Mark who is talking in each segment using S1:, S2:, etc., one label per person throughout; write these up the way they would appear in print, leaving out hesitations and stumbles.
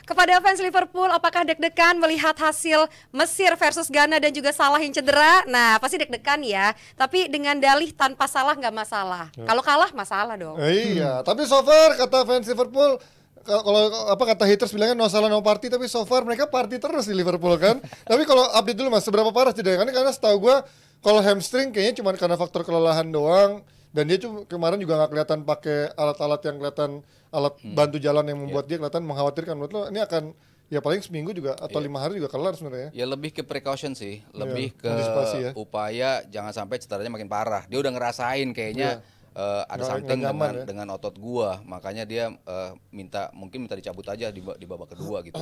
S1: Kepada fans Liverpool, apakah deg-degan melihat hasil Mesir versus Ghana dan juga Salah yang cedera? Nah, pasti deg-degan ya. Tapi dengan dalih tanpa Salah nggak masalah. Kalau kalah masalah dong.
S2: Iya, tapi so far kata fans Liverpool, kalau apa kata haters bilangnya no salah no party, tapi so far mereka party terus di Liverpool kan. Tapi kalau update dulu Mas, seberapa parah cederanya? Karena setahu gue kalau hamstring kayaknya cuma karena faktor kelelahan doang, dan dia cuma kemarin juga nggak kelihatan pakai alat-alat yang kelihatan alat bantu jalan yang membuat dia kelihatan mengkhawatirkan. Menurut lo ini akan ya paling seminggu juga atau 5 hari juga kelar sebenarnya?
S3: Ya lebih ke precaution sih, lebih ke
S2: antisipasi ya.
S3: upaya jangan sampai cederanya makin parah. Dia udah ngerasain kayaknya ada something
S2: nyaman,
S3: dengan otot gua, makanya dia mungkin minta dicabut aja di babak kedua gitu.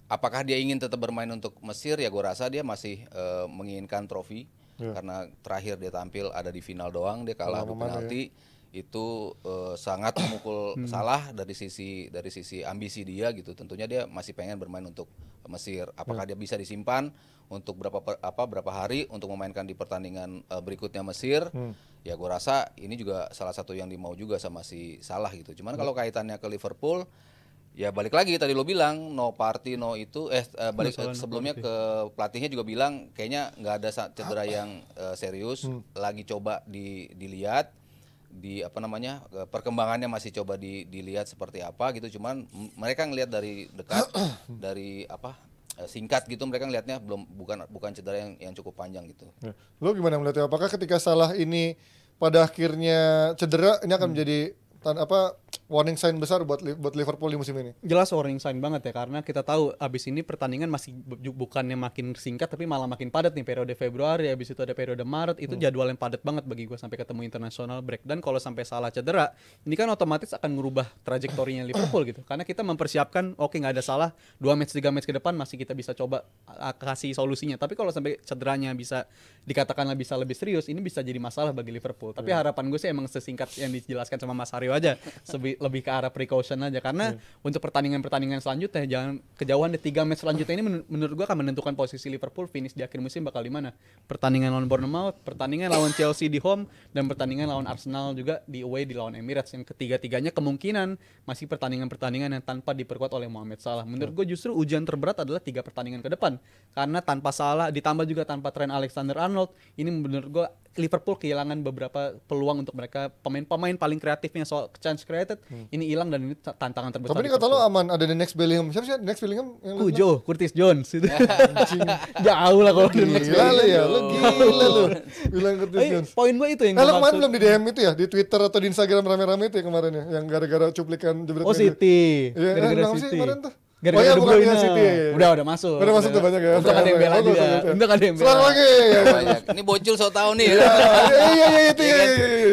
S3: Apakah dia ingin tetap bermain untuk Mesir? Ya gua rasa dia masih menginginkan trofi karena terakhir dia tampil ada di final doang, dia kalah adu penalti. Itu sangat memukul Salah dari sisi ambisi dia gitu. Tentunya dia masih pengen bermain untuk Mesir. Apakah dia bisa disimpan untuk berapa hari untuk memainkan di pertandingan berikutnya Mesir? Ya gue rasa ini juga salah satu yang dimau juga sama si Salah gitu. Cuman kalau kaitannya ke Liverpool, ya balik lagi tadi lo bilang no party no itu balik sebelumnya ke pelatihnya juga bilang kayaknya nggak ada cedera yang serius, lagi coba dilihat di perkembangannya masih coba dilihat seperti apa gitu. Cuman mereka ngelihat dari dekat dari singkat gitu, mereka ngelihatnya bukan cedera yang cukup panjang gitu.
S2: Lo gimana melihatnya? Apakah ketika Salah ini pada akhirnya cedera ini akan menjadi warning sign besar buat Liverpool di musim ini?
S4: Jelas warning sign banget ya, karena kita tahu abis ini pertandingan masih bukannya makin singkat tapi malah makin padat nih. Periode Februari, abis itu ada periode Maret, itu jadwal yang padat banget bagi gue sampai ketemu international break. Dan kalau sampai Salah cedera, ini kan otomatis akan merubah trajektorinya Liverpool gitu. Karena kita mempersiapkan, oke nggak ada Salah, 2 match 3 match ke depan masih kita bisa coba kasih solusinya. Tapi kalau sampai cederanya bisa dikatakanlah bisa lebih serius, ini bisa jadi masalah bagi Liverpool. Tapi harapan gue sih emang sesingkat yang dijelaskan sama Mas Haryo aja, lebih ke arah precaution aja, karena untuk pertandingan selanjutnya jangan kejauhan di 3 match selanjutnya ini menurut gua akan menentukan posisi Liverpool finish di akhir musim bakal di mana. Pertandingan lawan Bournemouth, pertandingan lawan Chelsea di home, dan pertandingan lawan Arsenal juga di away di lawan Emirates, yang ketiga-tiganya kemungkinan masih pertandingan-pertandingan yang tanpa diperkuat oleh Mohamed Salah. Menurut gua justru ujian terberat adalah 3 pertandingan ke depan, karena tanpa Salah ditambah juga tanpa Trent Alexander-Arnold, ini menurut gua Liverpool kehilangan beberapa peluang untuk mereka, pemain-pemain paling kreatifnya soal chance created ini hilang, dan ini tantangan terbesar.
S2: Tapi ini kata lo aman, ada the next Bellingham. Siapa sih next Bellingham?
S4: Curtis Jones itu. Jauh lah kalau the next
S2: Bellingham. Ya, lo gila lo. Bilang Curtis Jones.
S4: Poin gue itu yang
S2: lo kemarin belum di DM itu ya, di Twitter atau di Instagram rame-rame itu ya kemarin ya, yang gara-gara cuplikan jebret.
S4: Oh City.
S2: Iya, gara-gara City. Kemarin tuh.
S4: Gara-gara
S2: bukan City.
S4: Udah masuk.
S2: Udah masuk tuh banyak ya.
S4: Untuk ada yang bela juga. Untuk ada yang bela.
S2: Selalu lagi.
S3: Banyak. Ini bocil so tau nih.
S2: Iya itu ya.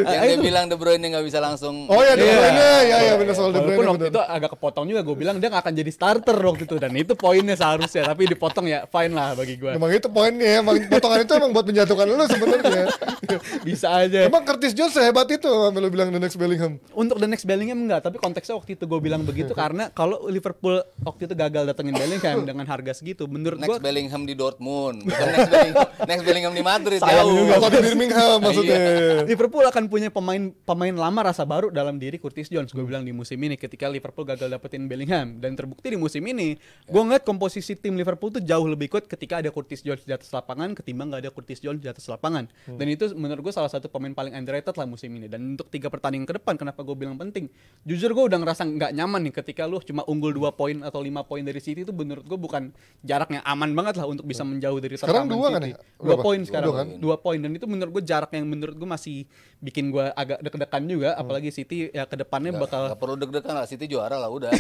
S3: Yang dia bilang De Bruyne nggak bisa langsung.
S2: Oh ya De Bruyne. Ya benar soal De Bruyne.
S4: Walaupun waktu itu agak kepotong juga, gue bilang dia nggak akan jadi starter waktu itu, dan itu poinnya seharusnya, tapi dipotong ya fine lah bagi gue.
S2: Emang itu poinnya ya, potongan itu emang buat menjatuhkan lu sebenarnya.
S4: Bisa aja.
S2: Emang Curtis Jones sehebat itu sampai lu bilang the next Bellingham?
S4: Untuk the next Bellingham enggak, tapi konteksnya waktu itu gue bilang begitu karena kalau Liverpool waktu itu gagal datengin Bellingham dengan harga segitu, menurut gue
S3: next Bellingham di Dortmund, bukan next Bellingham di Madrid.
S2: Jauh. Atau di Birmingham maksudnya.
S4: Liverpool akan punya pemain lama rasa baru dalam diri Curtis Jones. Gue bilang di musim ini ketika Liverpool gagal dapetin Bellingham, dan terbukti di musim ini gue ngeliat komposisi tim Liverpool tuh jauh lebih kuat ketika ada Curtis Jones di atas lapangan ketimbang nggak ada Curtis Jones di atas lapangan. Dan itu menurut gue salah satu pemain paling underrated lah musim ini. Dan untuk 3 pertandingan ke depan, kenapa gue bilang penting? Jujur gue udah ngerasa nggak nyaman nih ketika lu cuma unggul 2 poin atau 5 poin dari City. Itu menurut gue bukan jaraknya aman banget lah untuk bisa menjauh dari
S2: sekarang 2 kan ya?
S4: 2 poin sekarang
S2: kan?
S4: 2 poin, dan itu menurut gue jarak yang menurut gue masih bikin gue agak deg-degan juga. Apalagi City ya kedepannya bakal
S3: gak perlu deg-degan lah, City juara lah udah.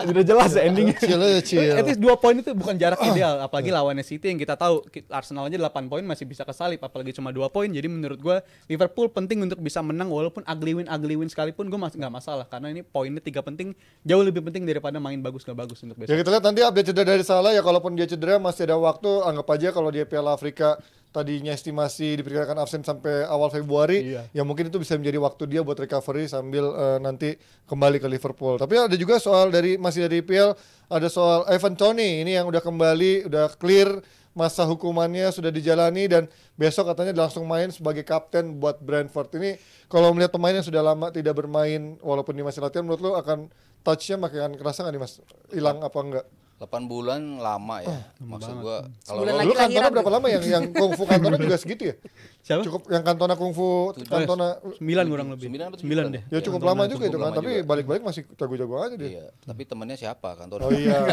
S4: udah jelas ya endingnya.
S2: Chill.
S4: At least 2 poin itu bukan jarak ideal, apalagi lawannya City yang kita tahu Arsenal aja 8 poin masih bisa kesalip, apalagi cuma 2 poin. Jadi menurut gue Liverpool penting untuk bisa menang, walaupun ugly win sekalipun gue masih nggak masalah, karena ini poinnya 3 penting, jauh lebih penting daripada main bagus nggak bagus untuk besok.
S2: Ya kita lihat nanti update cedera dari Salah ya, kalaupun dia cedera masih ada waktu. Anggap aja kalau dia Piala Afrika tadinya estimasi diperkirakan absen sampai awal Februari, ya mungkin itu bisa menjadi waktu dia buat recovery sambil nanti kembali ke Liverpool. Tapi ada juga soal masih dari IPL, ada soal Ivan Toney ini yang udah kembali, udah clear masa hukumannya, sudah dijalani, dan besok katanya langsung main sebagai kapten buat Brentford. Ini kalau melihat pemain yang sudah lama tidak bermain walaupun dia masih latihan, menurut lo akan touch-nya makin kerasa nggak nih Mas? Hilang apa enggak?
S3: 8 bulan lama ya. Maksud gua kalau
S1: Sebulan
S3: lo
S1: lagi
S2: Dulu Cantona
S1: lahiran
S2: berapa lama yang kungfu Cantona juga segitu ya?
S4: Siapa?
S2: Cukup yang Cantona kungfu Cantona
S4: 9 kurang lebih.
S3: 9 atau
S4: 9 deh.
S2: ya cukup lama juga itu kan,
S3: lama
S2: tapi
S3: juga.
S2: balik-balik masih jago-jago aja dia.
S3: iya, tapi temennya siapa Cantona?
S2: Oh iya.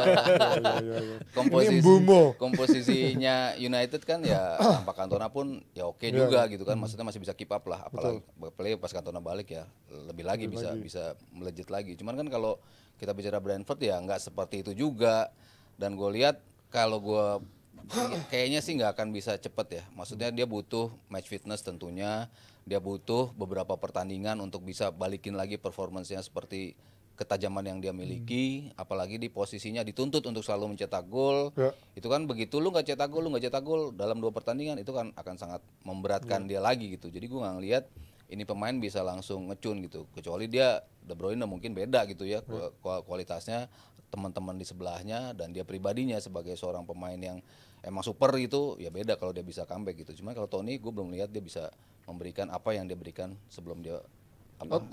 S2: Iya. Ini Mbumo.
S3: Komposisinya United kan ya tanpa Cantona pun ya oke juga gitu kan, maksudnya masih bisa keep up lah, apalagi pas Cantona balik ya lebih lagi bisa melejit lagi. Cuman kan kalau kita bicara Brentford ya nggak seperti itu juga, dan gue lihat kalau gue kayaknya sih nggak akan bisa cepet ya, maksudnya dia butuh match fitness tentunya, dia butuh beberapa pertandingan untuk bisa balikin lagi performance-nya seperti ketajaman yang dia miliki, apalagi di posisinya dituntut untuk selalu mencetak gol. Itu kan begitu lu nggak cetak gol dalam 2 pertandingan itu kan akan sangat memberatkan dia lagi gitu. Jadi gue nggak ngelihat ini pemain bisa langsung ngecun gitu, kecuali dia De Bruyne mungkin beda gitu ya kualitasnya, teman-teman di sebelahnya dan dia pribadinya sebagai seorang pemain yang emang super gitu ya beda kalau dia bisa comeback gitu. Cuma kalau Toni gue belum lihat dia bisa memberikan apa yang dia berikan sebelum dia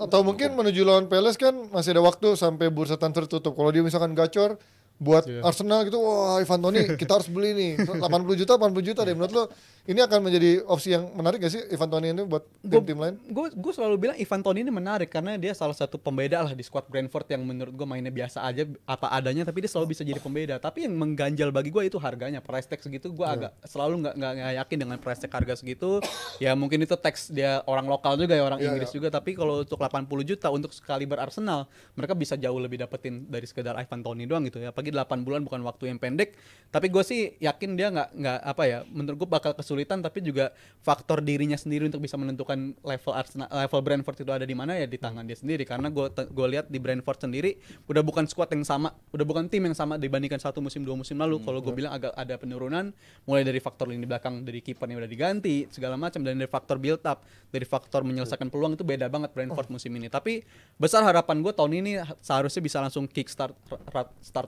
S2: Atau mungkin menuju lawan Palace kan masih ada waktu sampai bursa transfer tutup. Kalau dia misalkan gacor buat Arsenal gitu, wah Ivan Toney kita harus beli nih 80 juta deh. Menurut lo ini akan menjadi opsi yang menarik gak sih Ivan Toney ini buat tim-tim lain?
S4: Gue selalu bilang Ivan Toney ini menarik karena dia salah satu pembeda lah di squad Brentford yang menurut gue mainnya biasa aja apa adanya, tapi dia selalu bisa jadi pembeda. Tapi yang mengganjal bagi gue itu harganya, price tag segitu gue agak selalu nggak yakin dengan price tag harga segitu. Ya mungkin itu tax dia orang lokal juga ya, orang Inggris juga, tapi kalau untuk 80 juta untuk sekaliber Arsenal mereka bisa jauh lebih dapetin dari sekedar Ivan Toney doang gitu ya. Apalagi 8 bulan bukan waktu yang pendek, tapi gue sih yakin dia nggak apa ya, menurut gue bakal kesulitan, tapi juga faktor dirinya sendiri untuk bisa menentukan level Arsenal, level Brentford itu ada di mana ya di tangan dia sendiri, karena gue lihat di Brentford sendiri udah bukan squad yang sama, udah bukan tim yang sama dibandingkan 1 musim 2 musim lalu. Kalau gue bilang agak ada penurunan, mulai dari faktor lini belakang, dari kipernya udah diganti segala macam, dan dari faktor build up, dari faktor menyelesaikan peluang itu beda banget Brentford musim ini. Tapi besar harapan gue tahun ini seharusnya bisa langsung kick start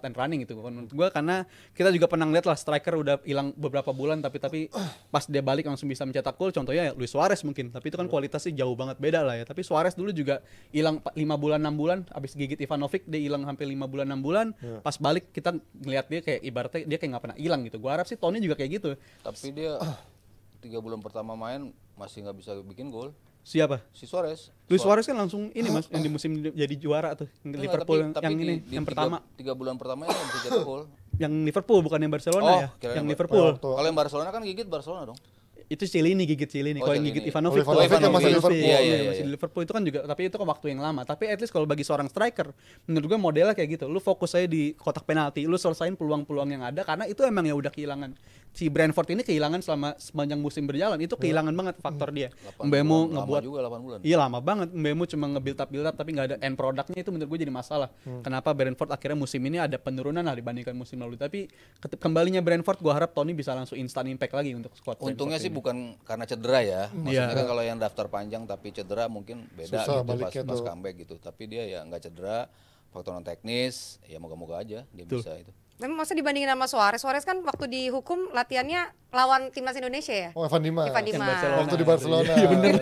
S4: and running gitu menurut gue, karena kita juga pernah lihat lah striker udah hilang beberapa bulan tapi pas dia balik langsung bisa mencetak gol, contohnya ya Luis Suarez mungkin, tapi itu kan kualitasnya jauh banget beda lah ya. Tapi Suarez dulu juga hilang 5 bulan 6 bulan abis gigit Ivanovic, dia hilang hampir 5 bulan 6 bulan, pas balik kita ngelihat dia kayak ibaratnya dia kayak nggak pernah hilang gitu. Gue harap sih Tony juga kayak gitu,
S3: tapi dia 3 bulan pertama main masih nggak bisa bikin gol.
S4: Siapa?
S3: Si Suarez.
S4: Luis Suarez kan langsung ini mas yang di musim jadi juara tuh Liverpool
S3: tapi
S4: yang ini
S3: di
S4: yang pertama
S3: 3 bulan pertama ini bisa cetak gol.
S4: yang Liverpool bukan yang Barcelona ya, yang Liverpool.
S3: Kalau yang Barcelona kan gigit Barcelona dong.
S4: Itu Cielini, gigit Cielini. Kalau yang gigit Ivanovic
S2: Ivanovic yang masih Liverpool.
S4: Masih di Liverpool itu kan juga, tapi itu kan waktu yang lama. Tapi at least kalau bagi seorang striker, menurut gue modelnya kayak gitu. Lu fokus aja di kotak penalti, lu selesain peluang-peluang yang ada, karena itu emang ya udah kehilangan. Si Brentford ini kehilangan sepanjang musim berjalan, itu kehilangan banget faktor dia. Mbemo ngebuat
S3: juga 8 bulan.
S4: Iya lama banget. Mbemo cuma nge-build up tapi nggak ada end produknya, itu menurut gue jadi masalah. Kenapa Brentford akhirnya musim ini ada penurunan lah dibandingkan musim lalu. Tapi kembalinya Brentford, gue harap Tony bisa langsung instant impact lagi untuk squad.
S3: Untungnya sih bukan karena cedera ya. Maksudnya kan kalau yang daftar panjang tapi cedera mungkin beda
S2: susah
S3: gitu pas comeback gitu. Tapi dia ya nggak cedera, faktor non teknis, ya moga-moga aja dia bisa itu.
S1: Tapi masa dibandingin sama Suarez kan waktu dihukum latihannya lawan timnas Indonesia ya?
S2: Oh Evan Dimas. Waktu di Barcelona.
S4: Iya bener.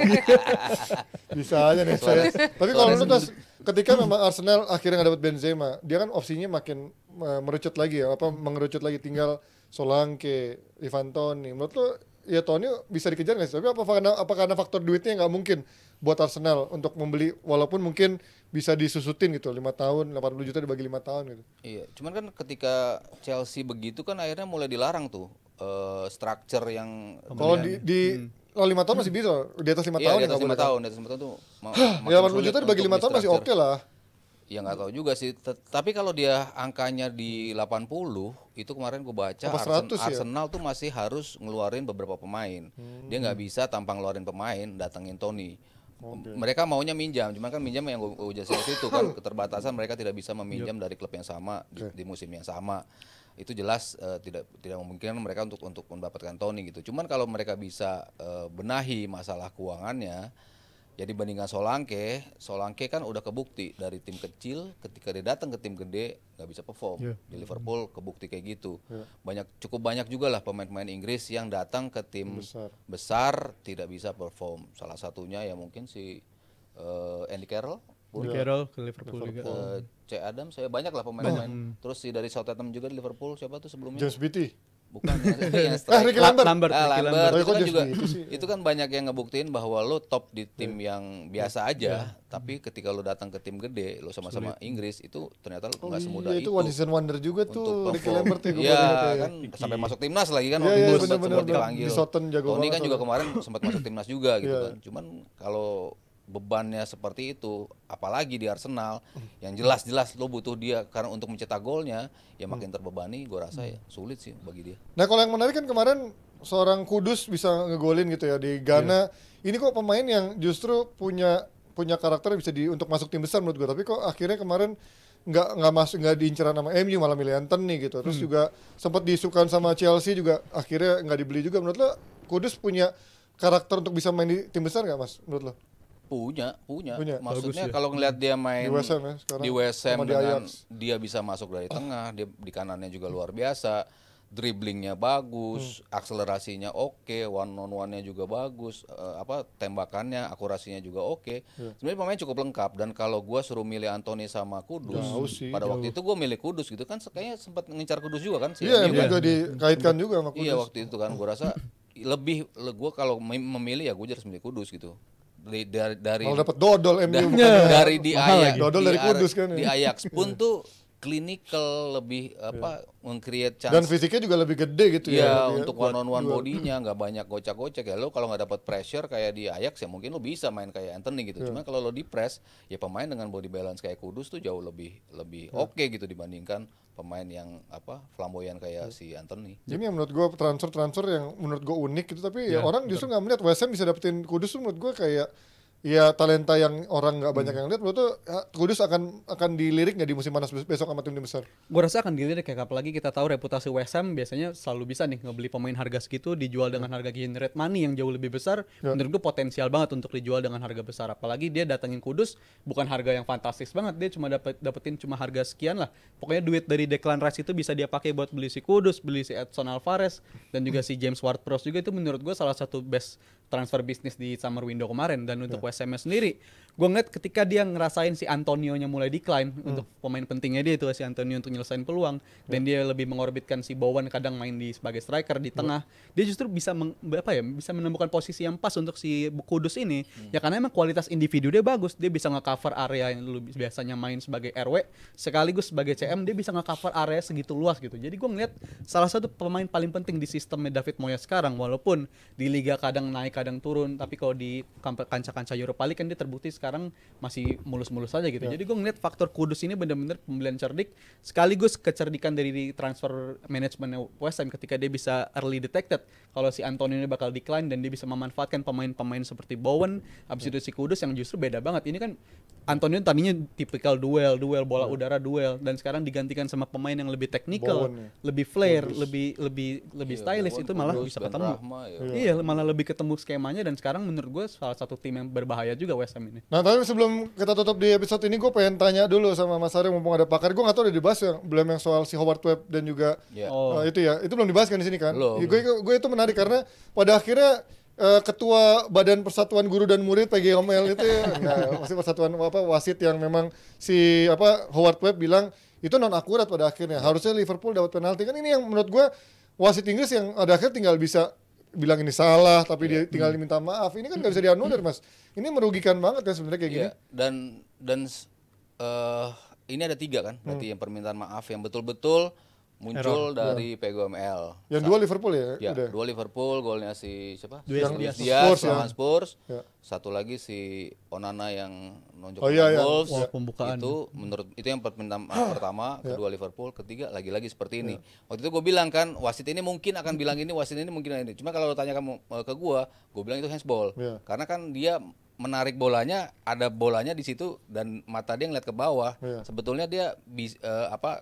S2: Bisa aja nih saya. Tapi kalau menurut ketika memang Arsenal akhirnya nggak dapat Benzema, dia kan opsinya makin mengerucut lagi ya, mengerucut lagi, tinggal Solanke, Ivan Toney. Menurut lo ya Toney bisa dikejar nggak sih? Tapi apa karena faktor duitnya nggak mungkin buat Arsenal untuk membeli, walaupun mungkin bisa disusutin gitu 5 tahun 80 juta dibagi 5 tahun gitu.
S3: Iya, cuman kan ketika Chelsea begitu kan akhirnya mulai dilarang tuh structure yang
S2: kalau di 5 tahun masih bisa, di atas 5 tahun
S3: di atas 5 tahun, di atas 5 tahun tuh
S2: ya 80 juta dibagi 5 tahun masih oke lah.
S3: Ya nggak tahu juga sih, tapi kalau dia angkanya di 80 itu kemarin gue baca Arsenal tuh masih harus ngeluarin beberapa pemain. Dia nggak bisa tanpa ngeluarin pemain datengin Tony. Mereka maunya minjam, cuman kan minjam yang gue jelasin itu kan keterbatasan, mereka tidak bisa meminjam dari klub yang sama di musim yang sama. Itu jelas tidak memungkinkan mereka untuk mendapatkan Tony gitu. Cuman kalau mereka bisa benahi masalah keuangannya, jadi bandingkan Solanke kan udah kebukti dari tim kecil ketika dia datang ke tim gede nggak bisa perform. Di Liverpool kebukti kayak gitu. Cukup banyak juga lah pemain-pemain Inggris yang datang ke tim besar tidak bisa perform. Salah satunya ya mungkin si Andy Carroll Liverpool.
S4: Carroll ke Liverpool juga.
S3: C. Adams, saya banyak lah pemain-pemain. Terus si dari Southampton juga di Liverpool, siapa tuh sebelumnya?
S2: James Beattie.
S3: Bukan yang striker.
S2: Ricky Lambert.
S4: Lambert.
S3: Lambert
S2: Oh,
S3: itu kan
S2: kok
S3: juga
S2: James Beattie sih?
S3: itu kan banyak yang ngebuktiin bahwa lo top di tim yang biasa aja, tapi ketika lo datang ke tim gede, lo sama-sama Inggris itu ternyata lo nggak semudah
S2: Iya,
S3: itu.
S2: itu one season wonder juga tuh
S3: untuk
S2: Ricky
S3: perform.
S2: Lambert ya,
S3: Iya
S2: ya.
S3: kan sampai masuk timnas lagi kan
S2: Iya,
S3: waktu
S2: iya,
S3: itu
S2: bener-bener.
S3: sempat dipanggil.
S2: Di Southampton jago
S3: Tony
S2: banget
S3: kan juga
S2: soalnya.
S3: kemarin sempat masuk timnas juga gitu
S2: Iya.
S3: kan. Cuman kalau bebannya seperti itu, apalagi di Arsenal yang jelas-jelas lo butuh dia karena untuk mencetak golnya, ya makin terbebani. Gue rasa ya sulit sih bagi dia.
S2: Nah kalau yang menarik kan kemarin seorang Kudus bisa ngegolin gitu ya di Ghana. Ini kok pemain yang justru punya karakter bisa untuk masuk tim besar menurut gue. Tapi kok akhirnya kemarin nggak diincar sama MU, malah milih Anthony gitu. Terus juga sempat disukan sama Chelsea juga, akhirnya nggak dibeli juga. Menurut lo Kudus punya karakter untuk bisa main di tim besar nggak mas? Menurut lo?
S3: Punya.
S4: Bagus
S3: Maksudnya
S4: ya.
S3: kalau ngelihat dia main
S2: Di West Ham ya sekarang.
S3: di West Ham
S2: Sama di
S3: dengan
S2: Ajax.
S3: dia bisa masuk dari tengah, dia di kanannya juga luar biasa, dribblingnya bagus, akselerasinya oke, one on one-nya juga bagus, tembakannya, akurasinya juga oke. Sebenarnya pemain cukup lengkap dan kalau gua suruh milih Anthony sama Kudus, pada waktu itu gua milih Kudus gitu kan, kayaknya sempat ngincar Kudus juga kan si
S2: Iya,
S3: MU
S2: MU
S3: kan?
S2: juga dikaitkan juga sama Kudus.
S3: Iya waktu itu kan gua rasa gua kalau memilih ya gua harus milih Kudus gitu. Dari
S2: Kalau dapat dodol MU
S3: dari di Ajax
S2: Dodol dari Kudus kan
S3: di
S2: ya.
S3: Ajax pun tuh clinical, lebih meng-create chance.
S2: Dan fisiknya juga lebih gede gitu
S3: Ya,
S2: ya.
S3: untuk one on one bodinya nggak banyak gocek-gocek ya. Lo kalau nggak dapat pressure kayak di Ajax ya mungkin lo bisa main kayak Anthony gitu. Cuma kalau lo di press ya pemain dengan body balance kayak Kudus tuh jauh lebih oke gitu dibandingkan pemain yang flamboyan kayak si Anthony.
S2: Ini yang menurut gue transfer yang menurut gue unik gitu, tapi ya orang justru nggak melihat West Ham bisa dapetin Kudus tuh menurut gue kayak ya talenta yang orang nggak banyak yang lihat. Menurut tuh Kudus akan dilirik nggak di musim panas besok sama tim besar?
S4: Gue rasa akan dilirik ya, apalagi kita tahu reputasi West Ham biasanya selalu bisa nih ngebeli pemain harga segitu dijual dengan harga generate money yang jauh lebih besar. Menurut gue potensial banget untuk dijual dengan harga besar, apalagi dia datengin Kudus bukan harga yang fantastis banget, dia cuma dapetin cuma harga sekian lah. Pokoknya duit dari Declan Rice itu bisa dia pakai buat beli si Kudus, beli si Edson Alvarez dan juga si James Ward-Prowse juga. Itu menurut gue salah satu best transfer bisnis di summer window kemarin. Dan untuk West Ham sendiri, gue ngeliat ketika dia ngerasain si Antonio-nya mulai decline untuk pemain pentingnya dia itu si Antonio untuk nyelesain peluang, dan dia lebih mengorbitkan si Bowen kadang main sebagai striker di tengah, dia justru bisa bisa menemukan posisi yang pas untuk si Kudus ini. Ya karena emang kualitas individu dia bagus, dia bisa nge-cover area yang lu biasanya main sebagai RW, sekaligus sebagai CM dia bisa nge-cover area segitu luas gitu. Jadi gue ngeliat salah satu pemain paling penting di sistemnya David Moyes sekarang, walaupun di liga kadang naik kadang turun, tapi kalau di kancah-kancah Europa League kan dia terbukti sekarang masih mulus-mulus saja gitu. Jadi gue ngeliat faktor Kudus ini benar-benar pembelian cerdik, sekaligus kecerdikan dari transfer manajemen West Ham ketika dia bisa early detected kalau si Antonio ini bakal decline dan dia bisa memanfaatkan pemain-pemain seperti Bowen, habis itu si Kudus yang justru beda banget. Ini kan Antonio tadinya tipikal duel bola udara duel, dan sekarang digantikan sama pemain yang lebih teknikal, lebih flair, lebih stylish, itu malah bisa ketemu. Iya, malah lebih ketemu skemanya, dan sekarang menurut gue salah satu tim yang berbahaya juga West Ham ini.
S2: Nah tapi sebelum kita tutup di episode ini, gue pengen tanya dulu sama Mas Ari, mumpung ada pakar. Gue nggak tahu udah dibahas yang soal si Howard Webb dan juga itu belum dibahas kan di sini kan? Gue itu menarik karena pada akhirnya ketua Badan Persatuan Guru dan Murid PGML itu masih persatuan wasit yang memang si Howard Webb bilang itu non akurat pada akhirnya. Harusnya Liverpool dapat penalti. Kan ini yang menurut gue wasit Inggris yang ada akhirnya tinggal bisa bilang ini salah, tapi dia tinggal diminta maaf. Ini kan nggak bisa dianulir, Mas. Ini merugikan banget kan sebenarnya kayak gini.
S3: Dan ini ada 3 kan, berarti yang permintaan maaf yang betul-betul muncul dari PGML.
S2: Yang 2 Liverpool ya?
S3: Ya,
S2: udah.
S3: 2 Liverpool, golnya si siapa?
S4: Luis
S3: Diaz
S2: Spurs,
S3: lawan Spurs.
S2: Ya.
S3: Satu lagi si Onana yang nonjok
S2: Wolves.
S4: Pembukaan.
S3: Itu menurut itu yang permintaan maaf pertama, kedua Liverpool, ketiga lagi-lagi seperti ini. Waktu itu gue bilang kan, wasit ini mungkin akan bilang ini, wasit ini mungkin ini. Cuma kalau lo tanya kamu ke gue bilang itu handsball. Karena kan dia menarik bolanya, ada bolanya di situ dan mata dia ngeliat ke bawah. Sebetulnya dia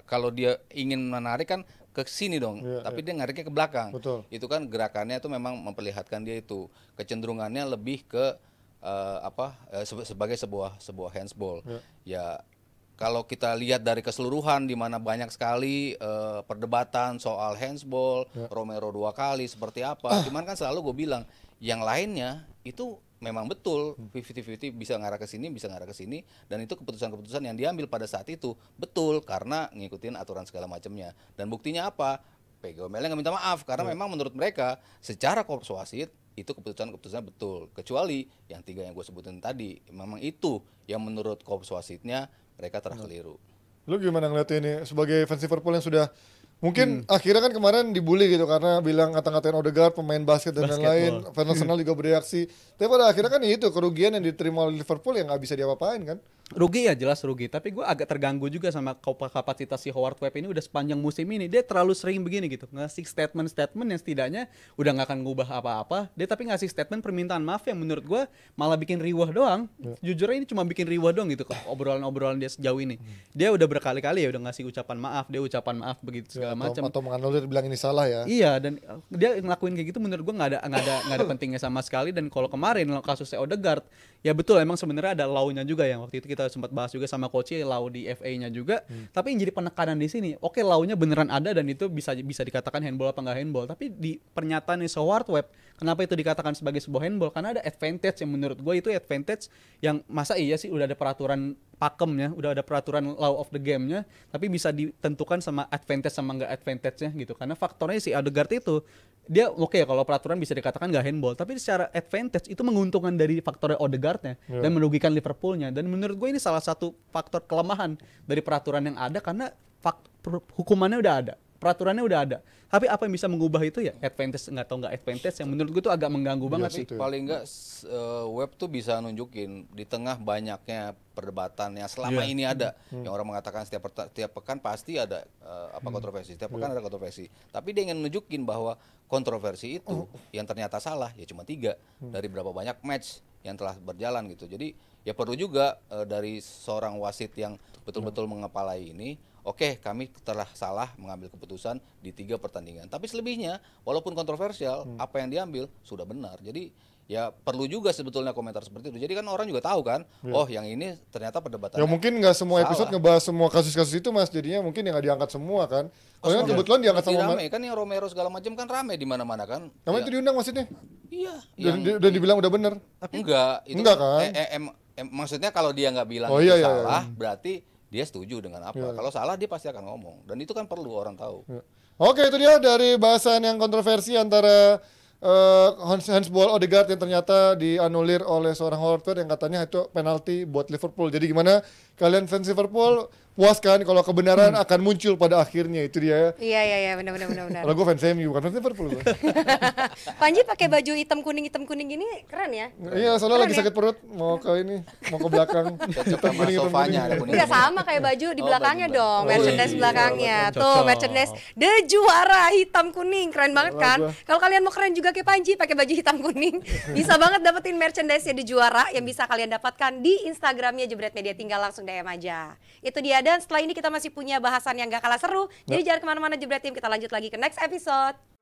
S3: kalau dia ingin menarik kan ke sini dong, tapi dia nariknya ke belakang. Itu kan gerakannya itu memang memperlihatkan dia itu kecenderungannya lebih ke sebagai sebuah handsball. Ya kalau kita lihat dari keseluruhan di mana banyak sekali perdebatan soal handsball, Romero 2 kali seperti apa. Cuman kan selalu gue bilang yang lainnya itu memang betul 50-50 bisa ngarah ke sini, bisa ngarah ke sini, dan itu keputusan-keputusan yang diambil pada saat itu betul karena ngikutin aturan segala macamnya. Dan buktinya apa? PGOML nggak minta maaf karena memang menurut mereka secara korps wasit itu keputusan-keputusannya betul, kecuali yang 3 yang gue sebutin tadi memang itu yang menurut korps wasitnya mereka telah keliru.
S2: Lu gimana ngeliat ini sebagai fans Liverpool yang sudah mungkin akhirnya kan kemarin dibully gitu karena bilang ngata-ngatain Odegaard pemain basket dan lain-lain, fans Arsenal juga bereaksi. Tapi pada akhirnya kan itu kerugian yang diterima oleh Liverpool yang nggak bisa diapa-apain kan.
S4: Rugi ya, jelas rugi, tapi gue agak terganggu juga sama kapasitas si Howard Webb ini udah sepanjang musim ini. Dia terlalu sering begini gitu, ngasih statement-statement yang setidaknya udah gak akan ngubah apa-apa. Dia tapi ngasih statement permintaan maaf yang menurut gue malah bikin riwah doang. Jujur aja ini cuma bikin riwah doang gitu, obrolan-obrolan dia sejauh ini. Dia udah berkali-kali ya udah ngasih ucapan maaf, dia ucapan maaf begitu segala macam.
S2: Atau menganulir bilang ini salah ya.
S4: Iya, dan dia ngelakuin kayak gitu menurut gue nggak ada pentingnya sama sekali. Dan kalau kemarin kasusnya Odegaard, ya betul emang sebenarnya ada law-nya juga yang waktu itu kita sempat bahas juga sama coach law di FA-nya juga. Tapi yang jadi penekanan di sini, oke law-nya beneran ada dan itu bisa dikatakan handball apa nggak handball. Tapi di pernyataan Howard Webb, kenapa itu dikatakan sebagai sebuah handball? Karena ada advantage yang menurut gue itu advantage yang masa iya sih udah ada peraturan pakemnya, udah ada peraturan law of the game-nya, tapi bisa ditentukan sama advantage sama nggak advantage-nya gitu. Karena faktornya si Odegaard itu dia oke kalau peraturan bisa dikatakan nggak handball, tapi secara advantage itu menguntungkan dari faktornya Odegaard-nya dan merugikan Liverpool-nya. Dan menurut gue ini salah satu faktor kelemahan dari peraturan yang ada karena hukumannya udah ada, peraturannya udah ada. Tapi apa yang bisa mengubah itu ya advantage nggak advantage yang menurut gue tuh agak mengganggu banget sih.
S3: Paling nggak Web tuh bisa nunjukin di tengah banyaknya perdebatan yang selama ini ada yang orang mengatakan setiap pekan pasti ada kontroversi, setiap pekan ada kontroversi. Tapi dia ingin nunjukin bahwa kontroversi itu yang ternyata salah ya cuma 3 dari berapa banyak match yang telah berjalan gitu. Jadi ya perlu juga dari seorang wasit yang betul-betul mengepalai ini. Oke, kami telah salah mengambil keputusan di 3 pertandingan. Tapi selebihnya, walaupun kontroversial, apa yang diambil sudah benar. Jadi ya perlu juga sebetulnya komentar seperti itu. Jadi kan orang juga tahu kan, oh yang ini ternyata perdebatannya.
S2: Ya mungkin nggak semua episode ngebahas semua kasus-kasus itu mas, jadinya mungkin yang nggak diangkat semua kan. Kalau kan kebetulan diangkat sama
S3: rame kan yang Romero segala macam kan rame di mana-mana kan.
S2: Namanya itu diundang maksudnya?
S3: Iya.
S2: Dan dibilang udah bener.
S3: Enggak, itu
S2: enggak kan?
S3: Maksudnya kalau dia nggak bilang salah, berarti dia setuju dengan apa. Kalau salah dia pasti akan ngomong. Dan itu kan perlu orang tahu.
S2: Oke, itu dia dari bahasan yang kontroversi antara handball Odegaard yang ternyata dianulir oleh seorang Howard Webb yang katanya itu penalti buat Liverpool. Jadi gimana kalian fans Liverpool puas kan kalau kebenaran akan muncul pada akhirnya? Itu dia.
S1: Iya benar.
S2: Kalau gue fans MU bukan fans Liverpool.
S1: Panji pakai baju hitam kuning gini keren ya?
S2: Iya, soalnya lagi sakit perut mau ke belakang.
S3: Hitam kuning sofanya ada kuning.
S1: Enggak sama kayak baju di belakangnya dong, merchandise belakangnya. Tuh, merchandise The Juara hitam kuning, keren banget kan? Kalau kalian mau keren juga kayak Panji pakai baju hitam kuning, bisa banget dapetin merchandise-nya The Juara yang bisa kalian dapatkan di Instagramnya Jebret Media, tinggal langsung DM aja. Itu dia, dan setelah ini kita masih punya bahasan yang gak kalah seru. Jadi jangan kemana-mana Jebret Tim, kita lanjut lagi ke next episode.